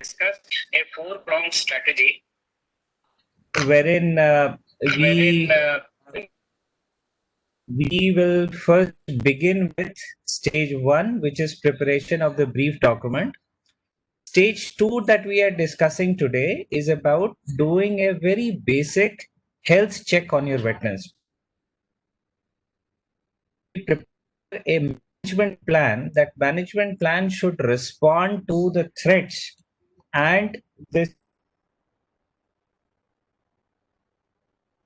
discuss a four-pronged strategy wherein we will first begin with stage 1, which is preparation of the brief document. Stage 2 that we are discussing today is about doing a very basic health check on your wetlands. Prepare a management plan. That management plan should respond to the threats and this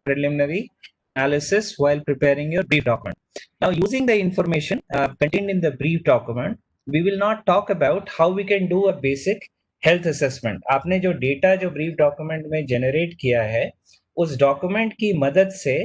preliminary analysis while preparing your brief document. Now, using the information contained in the brief document, we will not talk about how we can do a basic health assessment. आपने जो data जो brief document में generate किया है, उस document की मदद से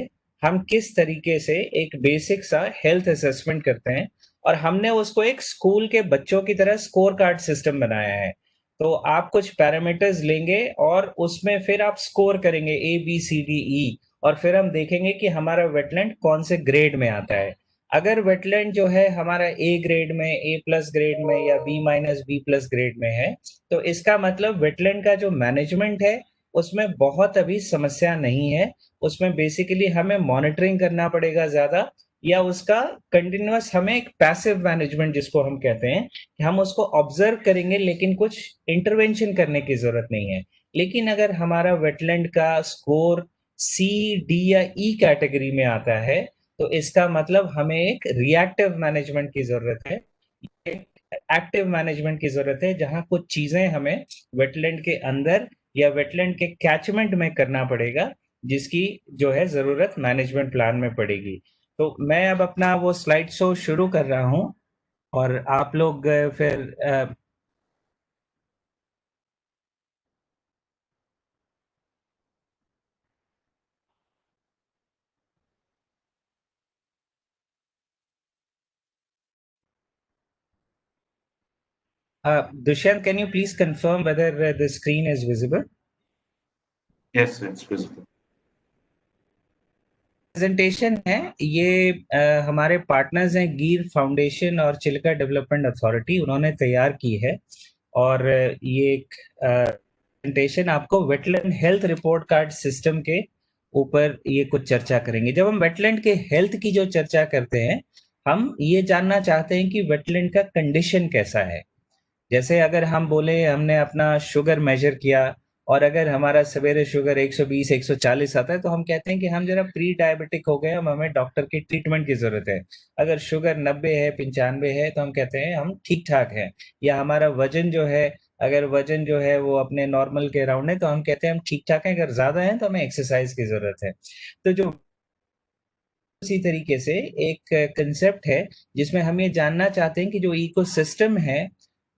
हम किस तरीके से एक बेसिक सा हेल्थ असेसमेंट करते हैं, और हमने उसको एक स्कूल के बच्चों की तरह स्कोर कार्ड सिस्टम बनाया है. तो आप कुछ पैरामीटर्स लेंगे और उसमें फिर आप स्कोर करेंगे ABCDE, और फिर हम देखेंगे कि हमारा वेटलैंड कौन से ग्रेड में आता है. अगर वेटलैंड जो है हमारा A ग्रेड में, A+ ग्रेड में या B-B+ ग्रेड में है, तो इसका मतलब वेटलैंड का जो मैनेजमेंट है उसमें बहुत अभी समस्या नहीं है. उसमें बेसिकली हमें मॉनिटरिंग करना पड़ेगा ज्यादा, या उसका कंटिन्यूअस हमें एक पैसिव मैनेजमेंट जिसको हम कहते हैं कि हम उसको ऑब्जर्व करेंगे लेकिन कुछ इंटरवेंशन करने की जरूरत नहीं है. लेकिन अगर हमारा वेटलैंड का स्कोर C, D या E कैटेगरी में आता है, तो इसका मतलब हमें एक रिएक्टिव मैनेजमेंट की जरूरत है, एक्टिव मैनेजमेंट की जरूरत है, जहां कुछ चीजें हमें वेटलैंड के अंदर या वेटलैंड के कैचमेंट में करना पड़ेगा, जिसकी जो है जरूरत मैनेजमेंट प्लान में पड़ेगी. तो मैं अब अपना वो स्लाइड शो शुरू कर रहा हूं और आप लोग फिर Dushyant, can you please confirm whether the screen is visible? Yes, it's visible. Presentation है ये हमारे पार्टनर्स हैं गिर फाउंडेशन और चिल्का डेवलपमेंट अथॉरिटी, उन्होंने तैयार की है. और ये एक प्रेजेंटेशन आपको wetland health report card system के ऊपर ये कुछ चर्चा करेंगे. जब हम वेटलैंड के हेल्थ की जो चर्चा करते हैं, हम ये जानना चाहते हैं कि वेटलैंड का कंडीशन कैसा है. जैसे अगर हम बोले हमने अपना शुगर मेजर किया और अगर हमारा सवेरे शुगर 120 140 आता है, तो हम कहते हैं कि हम जरा प्री डायबिटिक हो गए, हमें डॉक्टर की ट्रीटमेंट की जरूरत है. अगर शुगर 90 है, 95 है, तो हम कहते हैं हम ठीक ठाक हैं. या हमारा वजन जो है, अगर वजन जो है वो अपने नॉर्मल के अराउंड है, तो हम कहते हैं हम ठीक ठाक हैं. अगर ज्यादा है तो हमें एक्सरसाइज की जरूरत है. तो जो उसी तरीके से एक कंसेप्ट है जिसमें हम ये जानना चाहते हैं कि जो इकोसिस्टम है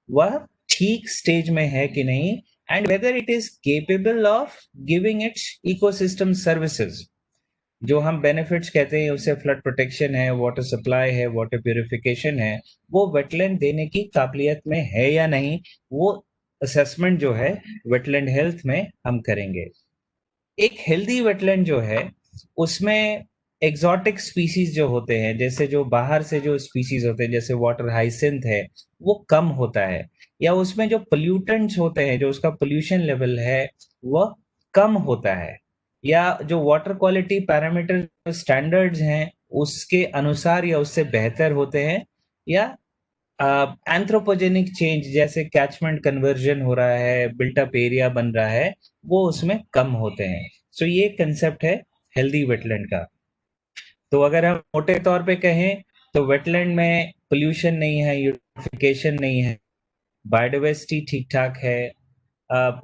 वह ठीक स्टेज में है कि नहीं, and whether it is capable of giving it's ecosystem services. जो हम बेनिफिट्स कहते हैं उसे फ्लड प्रोटेक्शन है, वाटर सप्लाई है, वाटर प्यूरिफिकेशन है, वो वेटलैंड देने की काबिलियत में है या नहीं, वो असेसमेंट जो है वेटलैंड हेल्थ में हम करेंगे. एक हेल्दी वेटलैंड जो है उसमें एक्सोटिक स्पीसीज जो होते हैं, जैसे जो बाहर से जो स्पीसीज होते हैं, जैसे वाटर हाइसिंथ है, वो कम होता है. या उसमें जो पोल्यूटेंट्स होते हैं, जो उसका पोल्यूशन लेवल है वह कम होता है. या जो वाटर क्वालिटी पैरामीटर स्टैंडर्ड्स हैं उसके अनुसार या उससे बेहतर होते हैं. या एंथ्रोपोजेनिक चेंज जैसे कैचमेंट कन्वर्जन हो रहा है, बिल्टअप एरिया बन रहा है, वो उसमें कम होते हैं. सो ये कंसेप्ट है हेल्दी वेटलैंड का. तो अगर हम मोटे तौर पे कहें तो वेटलैंड में पोल्यूशन नहीं है, यूट्रोफिकेशन नहीं है, बायोडाइवर्सिटी ठीक ठाक है,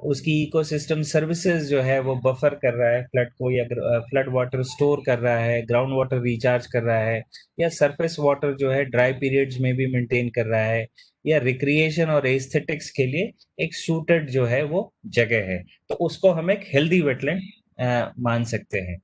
उसकी इकोसिस्टम सर्विसेज जो है वो बफर कर रहा है फ्लड को, या फ्लड वाटर स्टोर कर रहा है, ग्राउंड वाटर रिचार्ज कर रहा है, या सरफेस वाटर जो है ड्राई पीरियड्स में भी मेंटेन कर रहा है, या रिक्रिएशन और एस्थेटिक्स के लिए एक सूटेड जो है वो जगह है. तो उसको हम एक हेल्दी वेटलैंड मान सकते हैं.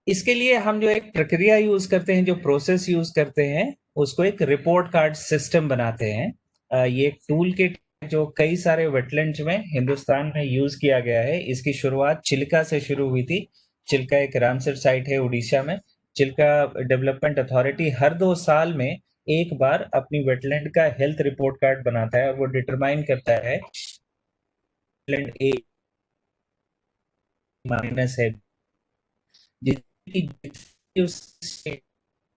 इसके लिए हम जो एक प्रक्रिया यूज करते हैं, जो प्रोसेस यूज करते हैं, उसको एक रिपोर्ट कार्ड सिस्टम बनाते हैं. ये एक टूल किट जो कई सारे वेटलैंड्स में हिंदुस्तान में यूज किया गया है. इसकी शुरुआत चिल्का से शुरू हुई थी. चिल्का एक रामसर साइट है उड़ीसा में. चिल्का डेवलपमेंट अथॉरिटी हर 2 साल में एक बार अपनी वेटलैंड का हेल्थ रिपोर्ट कार्ड बनाता है और वो डिटरमाइन करता है वेटलैंड ए माइनस है, जिसकी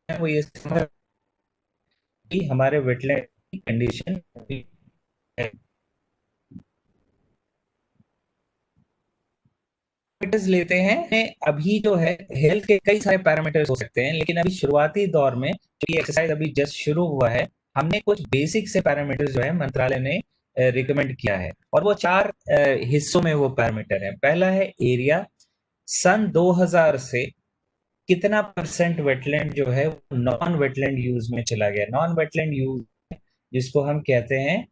वो ये समझ कि हमारे वेटलैंड की कंडीशन है। पैरामीटर्स लेते हैं अभी जो है हेल्थ के कई सारे पैरामीटर्स हो सकते हैं, लेकिन अभी शुरुआती दौर में जो ये एक्सरसाइज अभी जस्ट शुरू हुआ है, हमने कुछ बेसिक से पैरामीटर्स जो है मंत्रालय ने रिकमेंड किया है, और वो 4 हिस्सों में वो पैरामीटर है। पहला है एरिया। सन 2000 से कितना परसेंट वेटलैंड जो है नॉन वेटलैंड यूज में चला गया। नॉन वेटलैंड यूज जिसको हम कहते हैं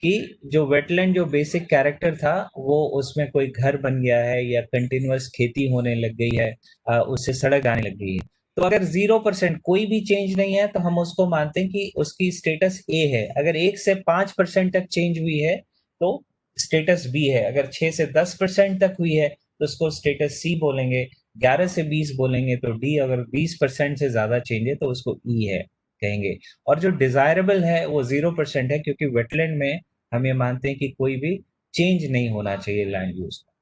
कि जो वेटलैंड जो बेसिक कैरेक्टर था वो उसमें कोई घर बन गया है या कंटिन्यूअस खेती होने लग गई है, उससे सड़क आने लग गई है। तो अगर 0% कोई भी चेंज नहीं है तो हम उसको मानते हैं कि उसकी स्टेटस ए है। अगर 1 से 5% तक चेंज हुई है तो स्टेटस बी है। अगर 6 से 10% तक हुई है तो उसको स्टेटस सी बोलेंगे। 11 से 20 बोलेंगे तो डी। अगर 20% से ज्यादा चेंज है तो उसको ई है कहेंगे। और जो डिजायरेबल है वो 0% है, क्योंकि वेटलैंड में हम ये मानते हैं कि कोई भी चेंज नहीं होना चाहिए लैंड यूज का।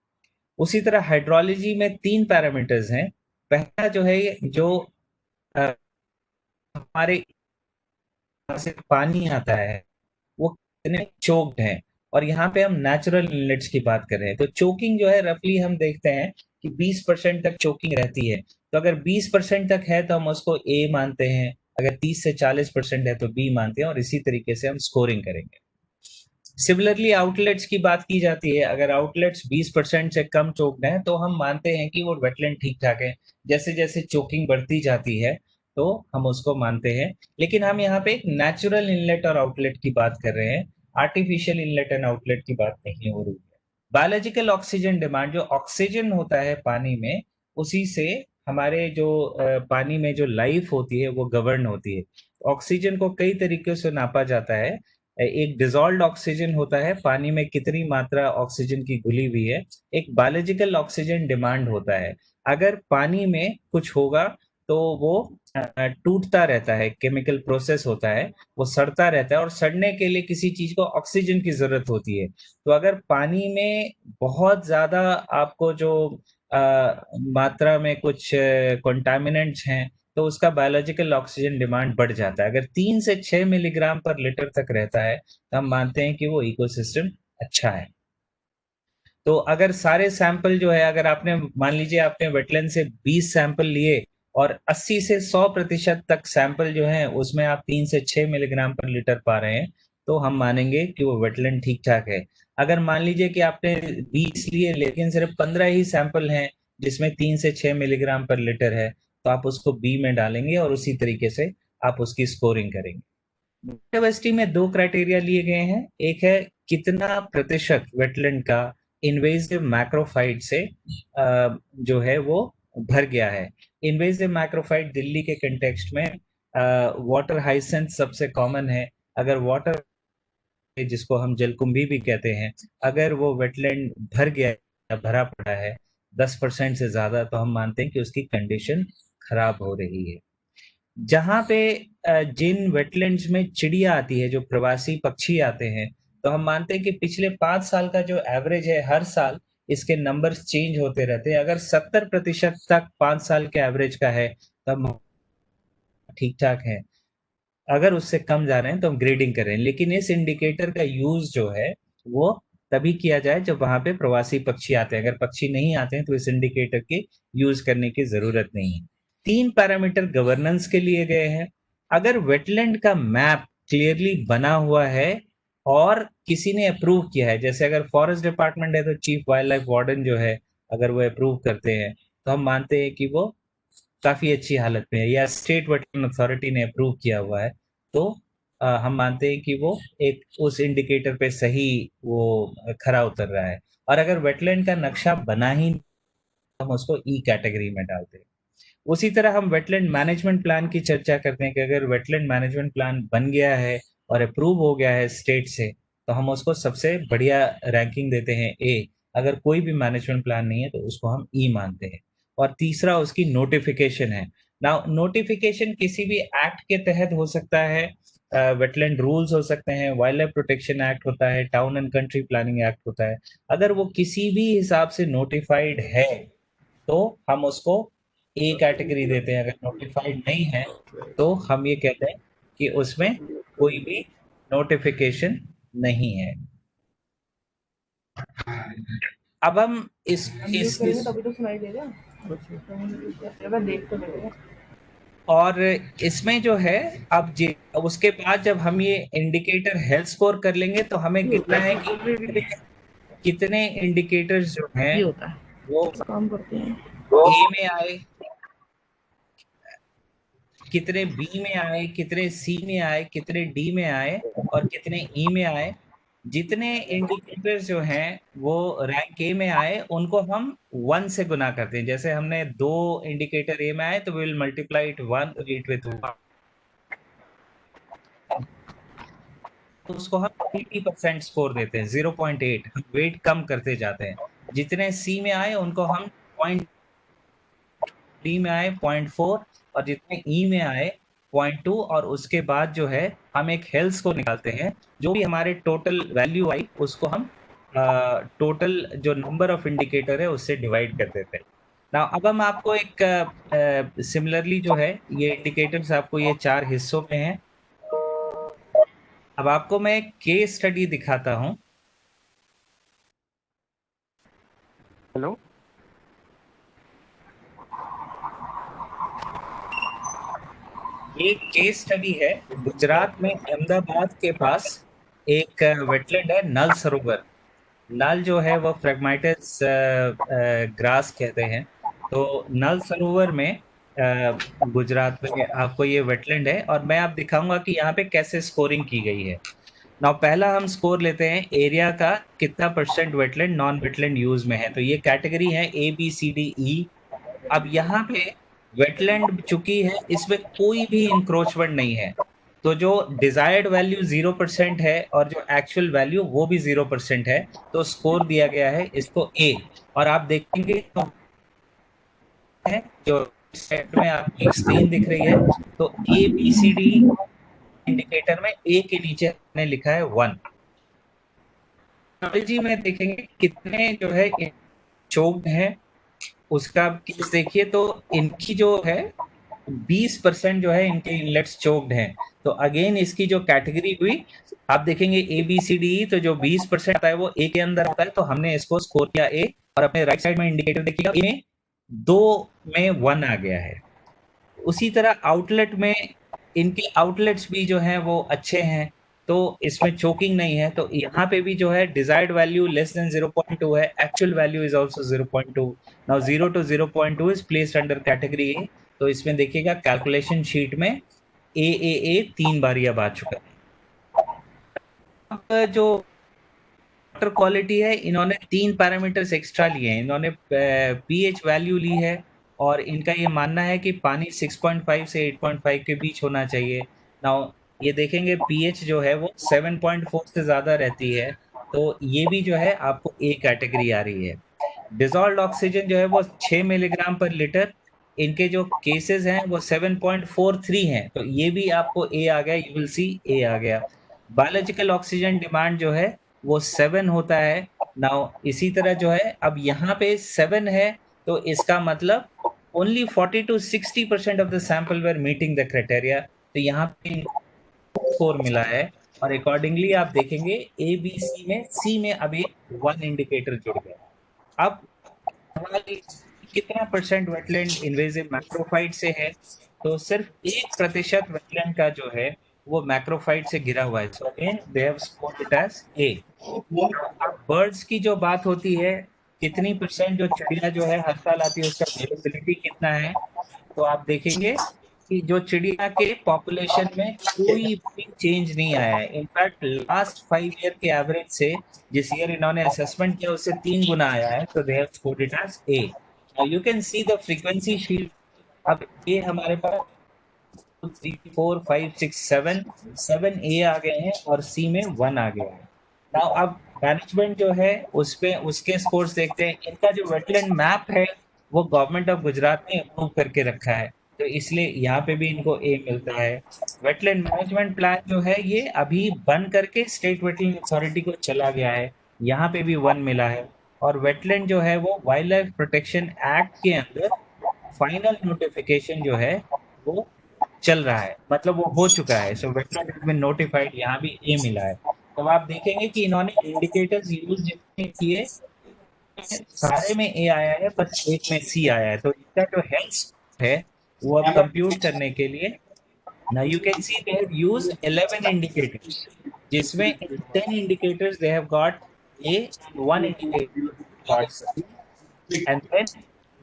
उसी तरह हाइड्रोलॉजी में 3 पैरामीटर्स हैं। पहला जो है जो हमारे से पानी आता है वो कितने चोक्ड हैं, और यहाँ पे हम नेचुरल इनलेट्स की बात कर रहे हैं। तो चोकिंग जो है रफली हम देखते हैं कि 20% तक चोकिंग रहती है। तो अगर 20% तक है तो हम उसको ए मानते हैं, अगर 30 से 40% है तो बी मानते हैं, और इसी तरीके से हम स्कोरिंग करेंगे। सिमिलरली आउटलेट्स की बात की जाती है। अगर आउटलेट्स 20% से कम चोक्ड हैं तो हम मानते हैं कि वो वेटलैंड ठीक ठाक है। जैसे जैसे चोकिंग बढ़ती जाती है तो हम उसको मानते हैं। लेकिन हम यहाँ पे एक नेचुरल इनलेट और आउटलेट की बात कर रहे हैं, आर्टिफिशियल इनलेट एंड आउटलेट की बात नहीं हो रही है। बायोलॉजिकल ऑक्सीजन डिमांड, जो ऑक्सीजन होता है पानी में, उसी से हमारे जो पानी में जो लाइफ होती है वो गवर्न होती है। ऑक्सीजन को कई तरीके से नापा जाता है। एक डिजॉल्व्ड ऑक्सीजन होता है, पानी में कितनी मात्रा ऑक्सीजन की घुली हुई है। एक बायोलॉजिकल ऑक्सीजन डिमांड होता है, अगर पानी में कुछ होगा तो वो टूटता रहता है, केमिकल प्रोसेस होता है, वो सड़ता रहता है, और सड़ने के लिए किसी चीज को ऑक्सीजन की जरूरत होती है। तो अगर पानी में बहुत ज्यादा आपको जो मात्रा में कुछ कंटामिनेंट्स हैं तो उसका बायोलॉजिकल ऑक्सीजन डिमांड बढ़ जाता है। अगर 3 से 6 मिलीग्राम पर लीटर तक रहता है तो हम मानते हैं कि वो इकोसिस्टम अच्छा है। तो अगर सारे सैंपल जो है, अगर आपने मान लीजिए आपने वेटलैंड से 20 सैंपल लिए और 80 से 100% तक सैंपल जो है उसमें आप 3 से 6 मिलीग्राम पर लीटर पा रहे हैं तो हम मानेंगे कि वो वेटलैंड ठीक ठाक है। अगर मान लीजिए कि आपने 20 लिए लेकिन सिर्फ 15 ही सैंपल हैं जिसमें 3 से 6 मिलीग्राम पर लीटर है तो आप उसको बी में डालेंगे और उसी तरीके से आप उसकी स्कोरिंग करेंगे। बायोडायवर्सिटी में 2 क्राइटेरिया लिए गए हैं। एक है कितना प्रतिशत वेटलैंड का इन्वेजिव मैक्रोफाइट से जो है वो भर गया है। इन्वेजिव मैक्रोफाइट दिल्ली के कंटेक्स्ट में वाटर हाइसेंथ सबसे कॉमन है। अगर वाटर, जिसको हम जलकुंभी भी कहते हैं, अगर वो वेटलैंड भर गया है, भरा पड़ा है 10% से ज्यादा, तो हम मानते हैं कि उसकी कंडीशन खराब हो रही है। जहाँ पे जिन वेटलैंड्स में चिड़िया आती है, जो प्रवासी पक्षी आते हैं, तो हम मानते हैं कि पिछले 5 साल का जो एवरेज है, हर साल इसके नंबर्स चेंज होते रहते हैं। अगर 70% तक 5 साल के एवरेज का है तब ठीक ठाक है। अगर उससे कम जा रहे हैं तो हम ग्रेडिंग कर रहे हैं। लेकिन इस इंडिकेटर का यूज जो है वो तभी किया जाए जब वहां पे प्रवासी पक्षी आते हैं। अगर पक्षी नहीं आते हैं तो इस इंडिकेटर के यूज करने की जरूरत नहीं है। 3 पैरामीटर गवर्नेंस के लिए गए हैं। अगर वेटलैंड का मैप क्लियरली बना हुआ है और किसी ने अप्रूव किया है, जैसे अगर फॉरेस्ट डिपार्टमेंट है तो चीफ वाइल्ड लाइफ वार्डन जो है, अगर वो अप्रूव करते हैं तो हम मानते हैं कि वो काफी अच्छी हालत में है, या स्टेट वेटलैंड अथॉरिटी ने अप्रूव किया हुआ है तो हम मानते हैं कि वो एक उस इंडिकेटर पे सही वो खरा उतर रहा है। और अगर वेटलैंड का नक्शा बना ही नहीं, तो हम उसको ई कैटेगरी में डालते हैं। उसी तरह हम वेटलैंड मैनेजमेंट प्लान की चर्चा करते हैं कि अगर वेटलैंड मैनेजमेंट प्लान बन गया है और अप्रूव हो गया है स्टेट से तो हम उसको सबसे बढ़िया रैंकिंग देते हैं ए। अगर कोई भी मैनेजमेंट प्लान नहीं है तो उसको हम ई मानते हैं। और तीसरा उसकी नोटिफिकेशन है। नाउ नोटिफिकेशन किसी भी एक्ट के तहत हो सकता है, वेटलैंड रूल्स हो सकते हैं, वाइल्ड लाइफ प्रोटेक्शन एक्ट होता है, town and country planning act होता है। अगर वो किसी भी हिसाब से नोटिफाइड है तो हम उसको ए कैटेगरी देते हैं। अगर नोटिफाइड नहीं है तो हम ये कहते हैं कि उसमें कोई भी नोटिफिकेशन नहीं है। अब हम इस तभी तो सुनाई देगा। देख तो लेगा। और इसमें जो है अब उसके बाद जब हम ये इंडिकेटर हेल्थ स्कोर कर लेंगे तो हमें गिनना है कि कितने इंडिकेटर्स जो हैं ये होता है, वो काम करते हैं। ए में आए, कितने बी में आए, कितने सी में आए, कितने डी में आए और कितने ई में आए। जितने इंडिकेटर्स जो हैं वो रैंक ए में आए उनको हम 1 से गुना करते हैं। जैसे हमने 2 इंडिकेटर ए में आए तो विल मल्टीप्लाई इट विथ 1, तो उसको हम 80% स्कोर देते हैं, 0.8। हम वेट कम करते जाते हैं। जितने सी में आए उनको हम पॉइंट, डी में आए 0.4 और जितने ई में आए 0.2, और उसके बाद जो है हम एक हेल्थ स्कोर निकालते हैं। जो भी हमारे टोटल वैल्यू आई उसको हम टोटल जो नंबर ऑफ इंडिकेटर है उससे डिवाइड कर देते हैं। ना अब हम आपको एक सिमिलरली जो है ये इंडिकेटर्स आपको ये 4 हिस्सों में हैं। अब आपको मैं एक केस स्टडी दिखाता हूं। हेलो, ये केस स्टडी है गुजरात में अहमदाबाद के पास एक वेटलैंड है नल सरोवर। नल जो है वो फ्रेगमाइटस ग्रास कहते हैं। तो नल सरोवर में गुजरात में आपको ये वेटलैंड है और मैं आप दिखाऊंगा कि यहाँ पे कैसे स्कोरिंग की गई है। नाउ पहला हम स्कोर लेते हैं एरिया का, कितना percent wetland non wetland use में है। तो ये कैटेगरी है ए बी सी डी ई। अब यहाँ पे वेटलैंड चुकी है, इसमें कोई भी इंक्रोचमेंट नहीं है, तो जो डिजायर्ड वैल्यू 0% है और जो एक्चुअल वैल्यू वो भी 0% है, तो स्कोर दिया गया है इसको ए। और आप देखेंगे तो है जो सेट में आपकी स्क्रीन दिख रही है, तो A B C D indicator में ए के नीचे हमने लिखा है 1। जी में देखेंगे कितने जो है चोक्ड है, उसका केस देखिए तो इनकी जो है 20% जो है इनके इनलेट्स चोक्ड हैं। तो अगेन इसकी जो कैटेगरी हुई आप देखेंगे ए बी सी डी, तो जो 20% आता है वो ए के अंदर आता है, तो हमने इसको स्कोर किया ए। और अपने राइट साइड में इंडिकेटर देखिएगा ए में 2 में 1 आ गया है। उसी तरह आउटलेट में इनके आउटलेट्स भी जो हैं वो अच्छे हैं, तो इसमें चोकिंग नहीं है। तो यहाँ पे भी जो है डिजायर्ड वैल्यू लेस देन 0.2 है, actual value is also 0.2। Now 0 to 0.2 is placed under category A. तो इसमें देखिएगा कैलकुलेशन शीट में ए 3 बार अब आ चुका है। अब जो वाटर क्वालिटी है, इन्होंने 3 पैरामीटर्स एक्स्ट्रा लिए हैं। इन्होंने पीएच वैल्यू ली है और इनका ये मानना है कि पानी 6.5 से 8.5 के बीच होना चाहिए। नाउ ये देखेंगे पीएच जो है वो 7.4 से ज़्यादा रहती है, तो ये भी जो है आपको ए कैटेगरी आ रही है। डिजॉल्व्ड ऑक्सीजन जो है वो 6 मिलीग्राम पर लीटर, इनके जो केसेस हैं वो 7.43 हैं, तो ये भी आपको ए आ गया। यू विल सी ए आ गया। बायोलॉजिकल ऑक्सीजन डिमांड जो है वो 7 होता है। नाउ इसी तरह जो है अब यहाँ पे 7 है, तो इसका मतलब only 40 to 60% of the sample were meeting the criteria. तो यहाँ पे स्कोर मिला है और अकॉर्डिंगली आप देखेंगे ए बी सी में अब एक 1 इंडिकेटर जुड़ गया। अब हमारी कितना परसेंट वेटलैंड इन्वेजिव मैक्रोफाइट से है, तो सिर्फ 1% वेटलैंड का जो है वो मैक्रोफाइट से घिरा हुआ है। So again they have scored it as A. अब बर्ड्स की जो बात होती है, कितनी परसेंट जो चिड़िया जो है हर साल आती है उसका अवेलेबिलिटी कितना है, तो आप देखेंगे कि जो चिड़िया के पॉपुलेशन में कोई भी चेंज नहीं आया है। इनफैक्ट लास्ट 5 ईयर के एवरेज से जिस ईयर इन्होंने असेसमेंट किया उससे 3 गुना आया है, तो they have scored it as A. You can see the frequency sheet. अब ए हमारे पास 2 3 4 5 6 7 ए आ गए हैं और सी में 1 आ गया है। नाउ अब मैनेजमेंट जो है उस पे उसके स्कोर्स देखते हैं। इनका जो वेटलैंड मैप है वो गवर्नमेंट ऑफ गुजरात ने अप्रूव करके रखा है। तो इसलिए यहाँ पे भी इनको ए मिलता है। वेटलैंड मैनेजमेंट प्लान जो है ये अभी बन करके स्टेट वेटलैंड अथॉरिटी को चला गया है, यहाँ पे भी 1 मिला है। और वेटलैंड जो है वो वाइल्ड लाइफ प्रोटेक्शन एक्ट के अंदर फाइनल नोटिफिकेशन जो है वो चल रहा है, मतलब वो हो चुका है। सो वेटलैंड हैज बीन नोटिफाइड, यहाँ भी ए मिला है। तो आप देखेंगे कि इन्होंने इंडिकेटर्स यूज जितने किए सारे में ए आया है, बस एक में सी आया है। तो इसका जो हेल्थ है वो अब कंप्यूट करने के लिए, now you can see they have used 11 indicators, जिसमें 10 indicators they have got A and 1 indicator got C, and then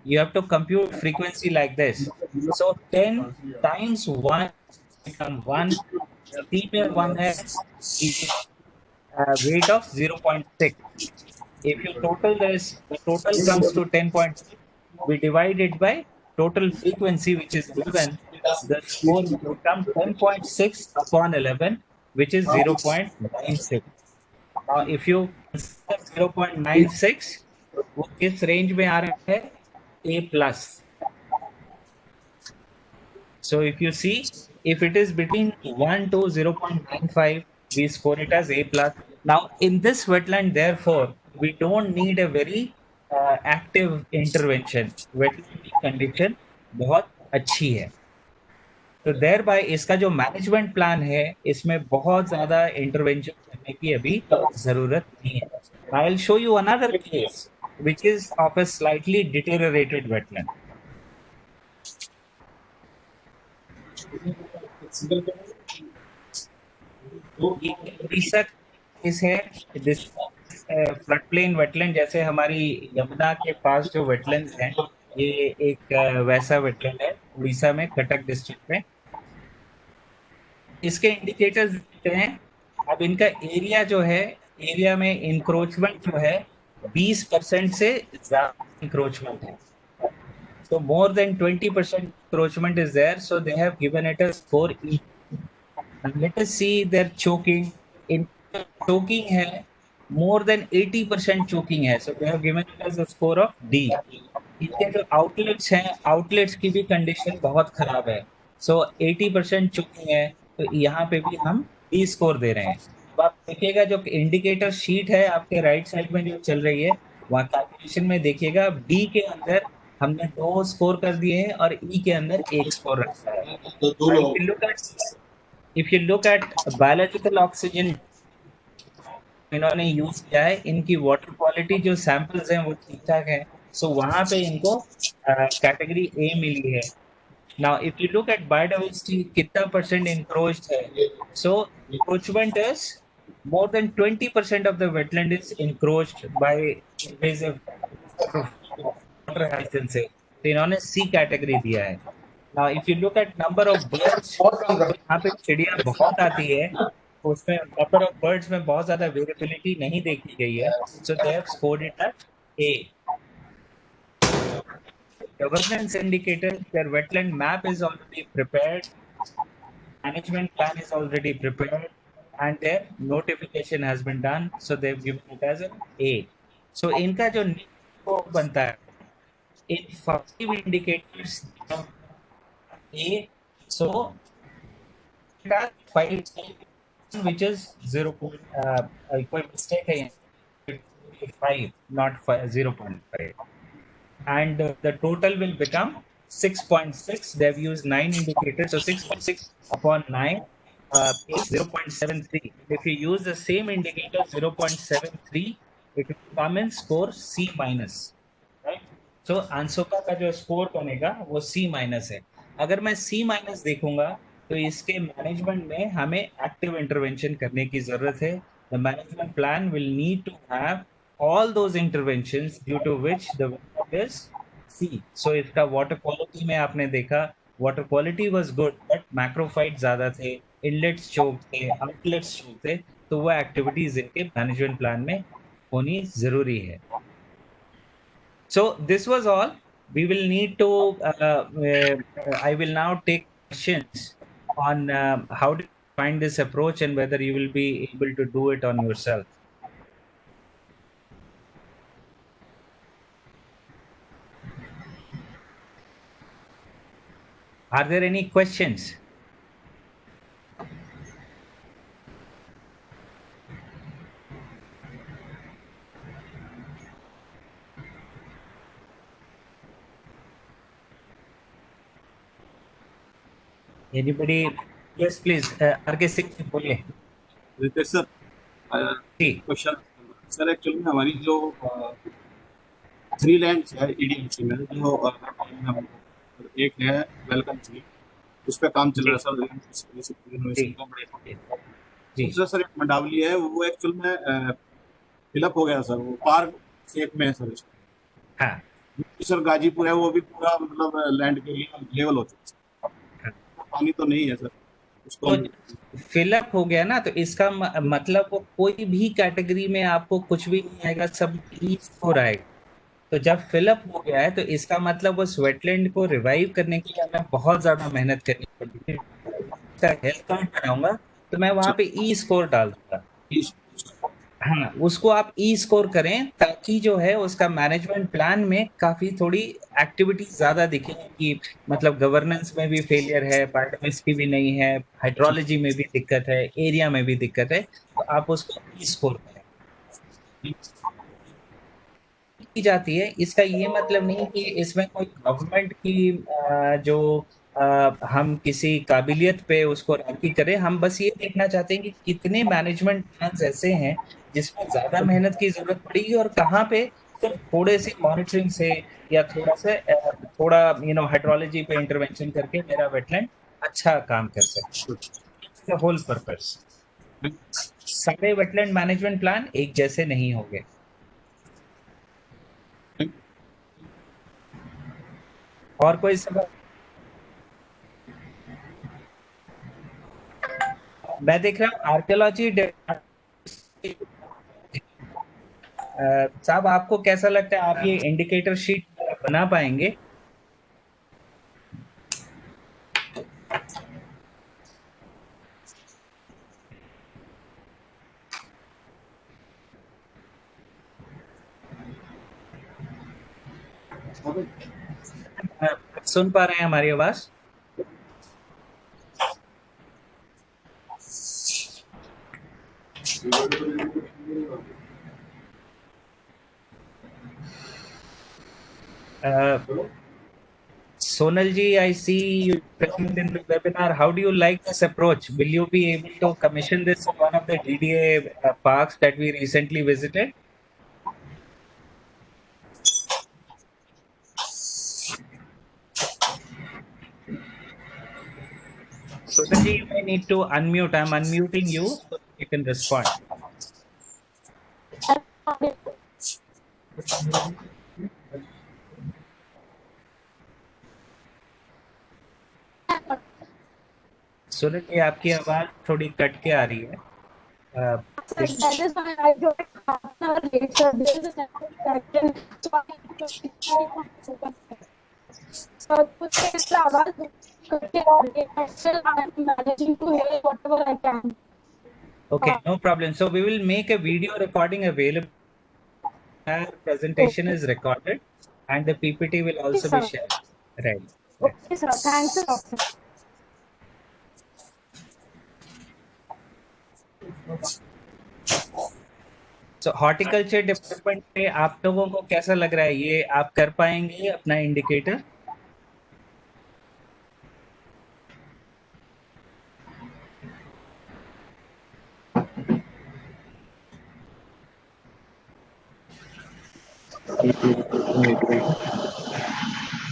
you have to compute frequency like this. So 10 times 1 become 1, C पे 1 है, weight of 0.6. If you total this, the total comes to 10.6. We divide it by total frequency, which is 11. The score will become 10.6 upon 11, which is 0.96. Now, if you consider 0.96, वो किस range में आ रहा है? A plus. So if you see, if it is between 1 to 0.95, we score it as A plus. Now in this wetland, therefore, we don't need a very active intervention. Wetland की condition बहुत अच्छी है। तो thereby इसका जो management plan है इसमें बहुत ज्यादा इंटरवेंशन करने की अभी जरूरत नहीं है। I'll show you another case which is of a slightly deteriorated wetland. Orissa case है, दिस फ्लड प्लेन वेटलैंड, जैसे हमारी यमुना के पास जो वेटलैंड्स हैं, ये एक वैसा वेटलैंड है उड़ीसा में, कटक डिस्ट्रिक्ट में। इसके इंडिकेटर्स देते हैं। अब इनका एरिया जो है, एरिया में इंक्रोचमेंट जो है 20% से ज्यादा इंक्रोचमेंट है। So more than 20% encroachment is there, so they have given it a score E. And let us see their choking. In choking है, more than 80% choking है, so they have given it as a score of D. इनके जो outlets हैं, outlets की भी condition बहुत खराब है, so 80% choking है, तो यहाँ पे भी हम D score दे रहे हैं। तो आप देखिएगा जो इंडिकेटर शीट है आपके राइट साइड में जो चल रही है, वहाँ कैलकुलेशन में देखिएगा डी के अंदर हमने 2 स्कोर कर दिए हैं और ई के अंदर 1 स्कोर रखा है। If you look at biological oxygen इन्होंने यूज किया है, इनकी वाटर क्वालिटी जो सैंपल्स हैं वो ठीक ठाक है, सो वहां पे इनको कैटेगरी ए मिली है। Now if you look at biodiversity कितना परसेंट इंक्रोच्ड है, सो encroachment is more than 20% of the wetland is encroached by invasive water hyacinth से, तो इन्होंने सी कैटेगरी दिया है। Now if you look at number of birds, यहाँ पे चिड़िया बहुत आती है, उसमें नंबर ऑफ बर्ड्स में बहुत ज्यादा वेरिएबिलिटी नहीं देखी गई है, so they have scored it at A. Governance indicator, their wetland map is already prepared, management plan is already prepared, and their notification has been done, so they've given it as an A. So इनका जो score बनता है, in 5 indicators A, so it has 5, which is 0. कोई mistake है यहाँ, 5, not 5, 0.5, and the total will become 6.6. They've used 9 indicators, so 6.6 upon 9 is 0.73. If you use the same indicator 0.73, it will come in score C minus, right? So ANSOPA का जो score बनेगा वो C minus है। अगर मैं C minus देखूंगा तो इसके मैनेजमेंट में हमें एक्टिव इंटरवेंशन करने की जरूरत है। The management plan will need to have all those interventions due to which the wetland is C. So इसका water quality में आपने देखा, water quality was good, but macrophytes ज़्यादा थे, inlets choke थे, outlets choke थे, तो वो activities इनके management plan में होनी जरूरी है। So this was all. We will need to, I will now take questions on how to find this approach and whether you will be able to do it on yourself. Are there any questions? Anybody? Yes, please. RK Singh जी, बोलिए Ritesh sir, जी। Question sir, actually में हमारी जो three lands है EDMC में, जो एक है welcome tree, उस पर काम चल रहा है सर, जी रिनोवेशन का बड़े। जी दूसरा सर एक मंडावली है, वो एक्चुअल में फिलअप हो गया सर, वो पार्क शेप में है सर इसका। हाँ दूसरी सर गाजीपुर है, वो भी पूरा मतलब लैंड के लिए लेवल हो चुका है, पानी तो नहीं है सर उसको तो हम। फिलअप हो गया ना, तो इसका मतलब वो कोई भी कैटेगरी में आपको कुछ भी नहीं आएगा, सब ई स्कोर आएगा। तो जब फिलअप हो गया है तो इसका मतलब उस वेटलैंड को रिवाइव करने के लिए हमें बहुत ज्यादा मेहनत करनी पड़ेगी। इसका हेल्थ कार्ड बनाऊंगा तो मैं वहां पे ई स्कोर डाल दूंगा। हाँ, उसको आप ई स्कोर करें ताकि जो है उसका मैनेजमेंट प्लान में काफी थोड़ी एक्टिविटी ज्यादा दिखे कि मतलब गवर्नेंस में भी फेलियर है, बायोडाइवर्सिटी भी नहीं है, हाइड्रोलॉजी में भी दिक्कत है, एरिया में भी दिक्कत है, तो आप उसको ई स्कोर करें की जाती है। इसका ये मतलब नहीं कि इसमें कोई गवर्नमेंट की जो हम किसी काबिलियत पे उसको रांकी करें। हम बस ये देखना चाहते हैं कि कितने मैनेजमेंट प्लान्स ऐसे हैं जिसमें ज्यादा मेहनत की जरूरत पड़ेगी और कहाँ पे सिर्फ थोड़े से मॉनिटरिंग से या थोड़ा हाइड्रोलॉजी पे इंटरवेंशन करके मेरा वेटलैंड अच्छा काम कर सकता है। होल पर्पस सारे वेटलैंड मैनेजमेंट प्लान एक जैसे नहीं होंगे। और कोई सवाल? मैं देख रहा हूँ आर्कियोलॉजी साहब, आपको कैसा लगता है, आप ये इंडिकेटर शीट बना पाएंगे? आप सुन पा रहे हैं हमारी आवाज? Sonal ji, I see you present in the webinar. How do you like this approach? Will you be able to commission this in one of the DDA parks that we recently visited? Sonal ji, you may need to unmute. I'm unmuting you so that you can respond. Sonal जी, आपकी आवाज थोड़ी cut के आ रही है। That is why I got half an hour late, sir. There is a network pattern, so I have to very focus. So उससे आवाज करके आ रही है, still I am managing to hear whatever I can. Okay, no problem. So we will make a video recording available. Our presentation Okay, is recorded and the PPT will okay, also be sir. shared. Right. Okay, sir. Thanks a lot, sir. So horticulture department में आप लोगों को कैसा लग रहा है, ये आप कर पाएंगे अपना इंडिकेटर?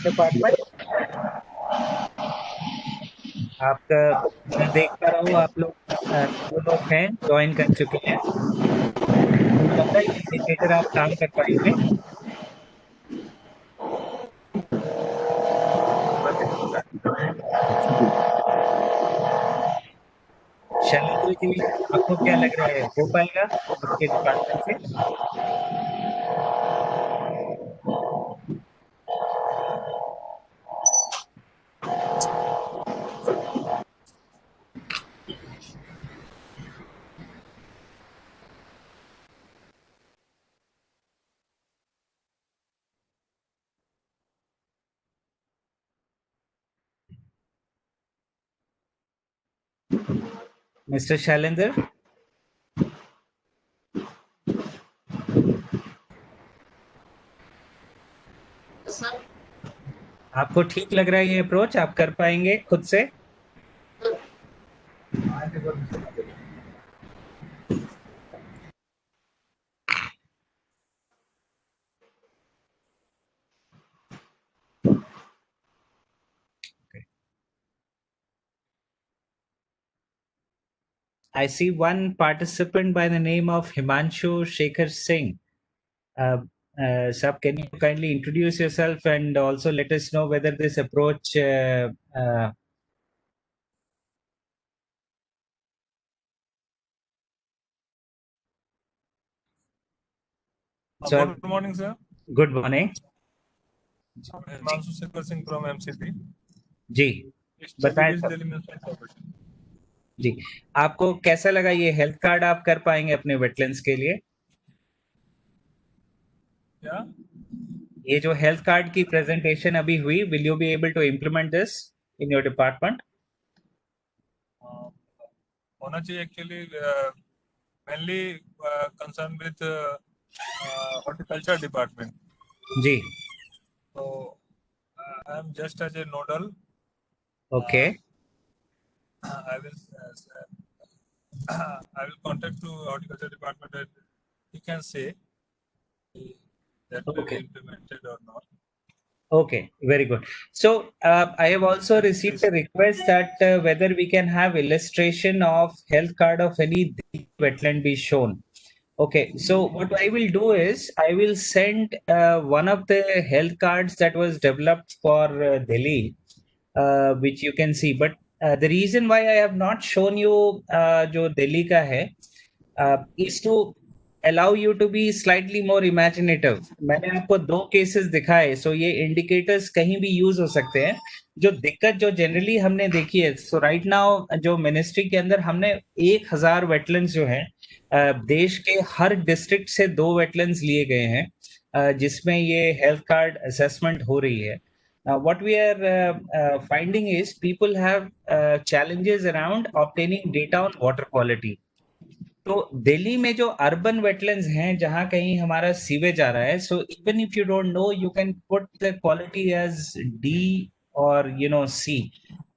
डिपार्टमेंट आपका, मैं देख पा रहा हूँ आप लोग जो लोग हैं ज्वाइन कर चुके हैं। मुझे लगता है ये इंडिकेटर आप काम कर पाएंगे। शैलेंद्र जी, आपको क्या लग रहा है, हो पाएगा आपके डिपार्टमेंट से? Mr. Shailendra? आपको ठीक लग रहा है ये अप्रोच? आप कर पाएंगे खुद से? I see one participant by the name of Himanshu Shekhar Singh. Sir, can you kindly introduce yourself and also let us know whether this approach So- Good morning, sir. good morning. Himanshu Shekhar Singh from MCP. जी बताएं East sir. Delhi Municipal Corporation. जी, आपको कैसा लगा ये health card आप कर पाएंगे अपने wetlands के लिए? Yeah. ये जो हेल्थ कार्ड की प्रेजेंटेशन अभी हुई, will you be able to implement this in your department? होना चाहिए actually mainly concerned with horticulture department. जी, So I am just as a nodal. Okay, I will contact to horticulture department and he can say that will be Okay. implemented or not. okay, very good. So I have also received a request that whether we can have illustration of health card of any wetland be shown. Okay, so what I will do is I will send one of the health cards that was developed for Delhi, which you can see. But the reason why I have not shown you जो दिल्ली का है is to allow you to be slightly more imaginative. मैंने आपको दो cases दिखाए, सो ये indicators कहीं भी यूज हो सकते हैं. जो दिक्कत जो जनरली हमने देखी है, सो राइट नाउ जो मिनिस्ट्री के अंदर हमने 1000 वेटलैंड्स जो हैं देश के हर डिस्ट्रिक्ट से 2 वेटलैंड्स लिए गए हैं जिसमें ये हेल्थ कार्ड असेसमेंट हो रही है. What we are finding is people have challenges around obtaining data on water quality. तो दिल्ली में जो अर्बन वेटलैंड्स हैं जहां कहीं हमारा सीवेज आ रहा है, so even if you don't know you can put the quality as D और you know C.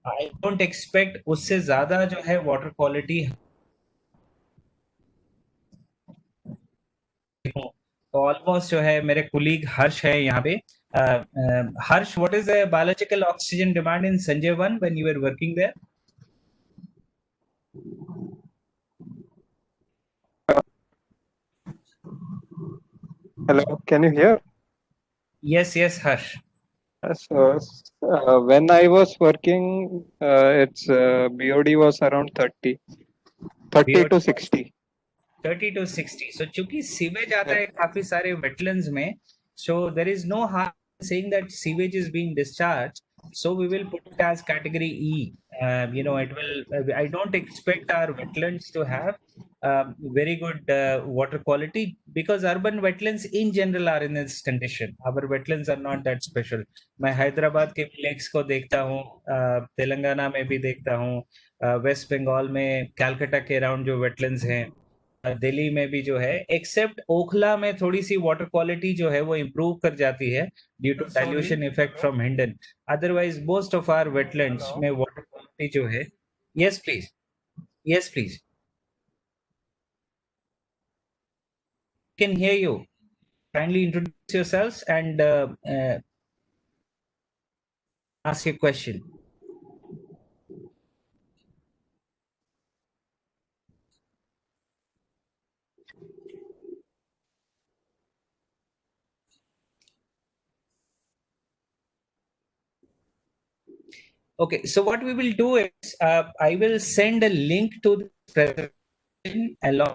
I don't expect उससे ज्यादा जो है वाटर क्वालिटी. तो ऑलमोस्ट जो है मेरे कुलीग हर्ष है यहाँ पे. Harsh, what is the biological oxygen demand in Sanjay one when you are working there? Hello, can you hear? Yes, Harsh. So, when I was working, its BOD was around 30 BOD to 60. 30 to 60. So चूंकि sewage आता है काफी सारे wetlands में, so there is no harm saying that sewage is being discharged, so we will put it as category E. It will. I don't expect our wetlands to have very good water quality because urban wetlands in general are in this condition. Our wetlands are not that special. मैं हैदराबाद के lakes को देखता हूँ, तेलंगाना में भी देखता हूँ, waste Bengal में कैलकाटा के अराउंड जो वेटलैंड्स हैं, दिल्ली में भी जो है, एक्सेप्ट ओखला में थोड़ी सी वाटर क्वालिटी जो है वो इम्प्रूव कर जाती है due to dilution effect from Hindon. Otherwise most of our wetlands में वाटर क्वालिटी जो है. Yes please can hear you. Kindly introduce yourselves and ask your question. Okay, so what we will do is I will send a link to the presentation along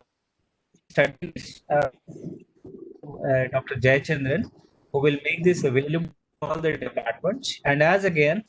studies Dr. Jayachandran, who will make this available to all the departments. And as again,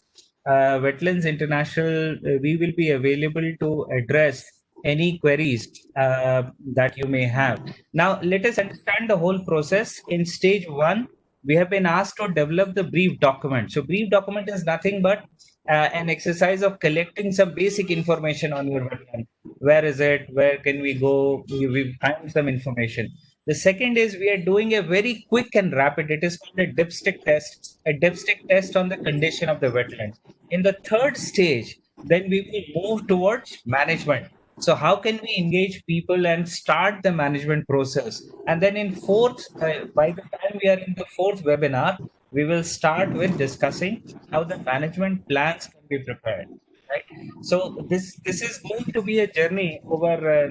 Wetlands International, we will be available to address any queries that you may have. Now, let us understand the whole process. In stage 1, we have been asked to develop the brief document. So brief document is nothing but an exercise of collecting some basic information on your wetland. Where is it? Where can we go? We find some information. The second is we are doing a very quick and rapid, it is called a dipstick test on the condition of the wetland. In the third stage, then we will move towards management. So how can we engage people and start the management process? And then in fourth, by the time we are in the fourth webinar, we will start with discussing how the management plans can be prepared. Right. So this is going to be a journey over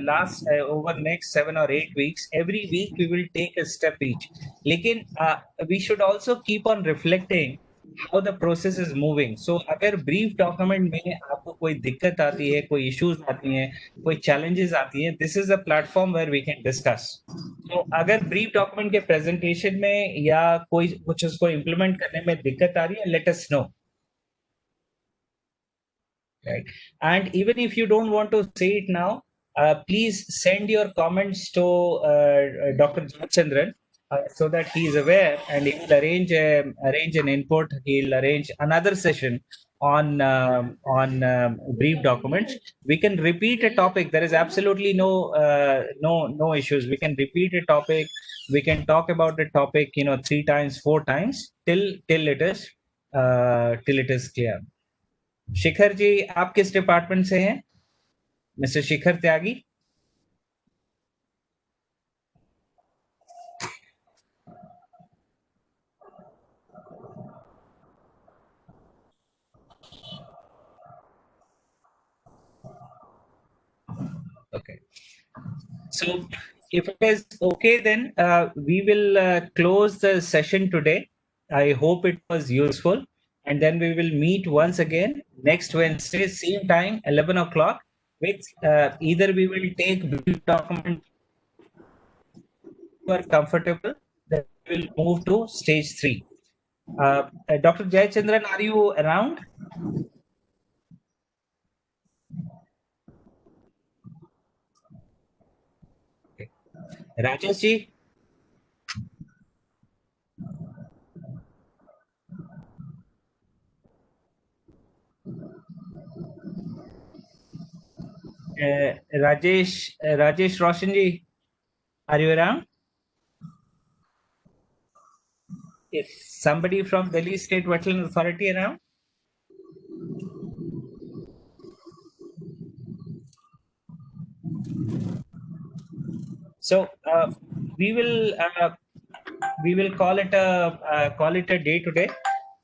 over next 7 or 8 weeks. Every week we will take a step each. लेकिन we should also keep on reflecting how the process is moving. So अगर brief document में आपको कोई दिक्कत आती है, कोई issues आती हैं, कोई challenges आती हैं, this is a platform where we can discuss. So अगर brief document के presentation में या कोई कुछ उसको implement करने में दिक्कत आ रही है, let us know. Right. And even if you don't want to say it now, please send your comments to Dr. Jayachandran so that he is aware, and he will arrange an input. He'll arrange another session on brief documents. We can repeat a topic. There is absolutely no issues. We can repeat a topic. We can talk about the topic 3 times, 4 times till it is clear. Shikhar ji, आप किस department से हैं? Mister Shikhar Tyagi. Okay. So if it is okay, then we will close the session today. I hope it was useful. And then we will meet once again next Wednesday, same time, 11 o'clock, with either we will take brief document you are comfortable, then we will move to stage 3. Dr. Jayachandran, are you around? Okay. Rajesh ji? Rajesh Roshan ji, are you around? Is somebody from Delhi State Wetland Authority around? So we will call it a day today.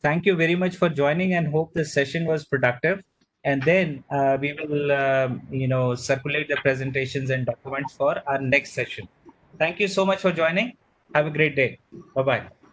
Thank you very much for joining, and hope this session was productive. And then we will circulate the presentations and documents for our next session. Thank you so much for joining. Have a great day. Bye-bye.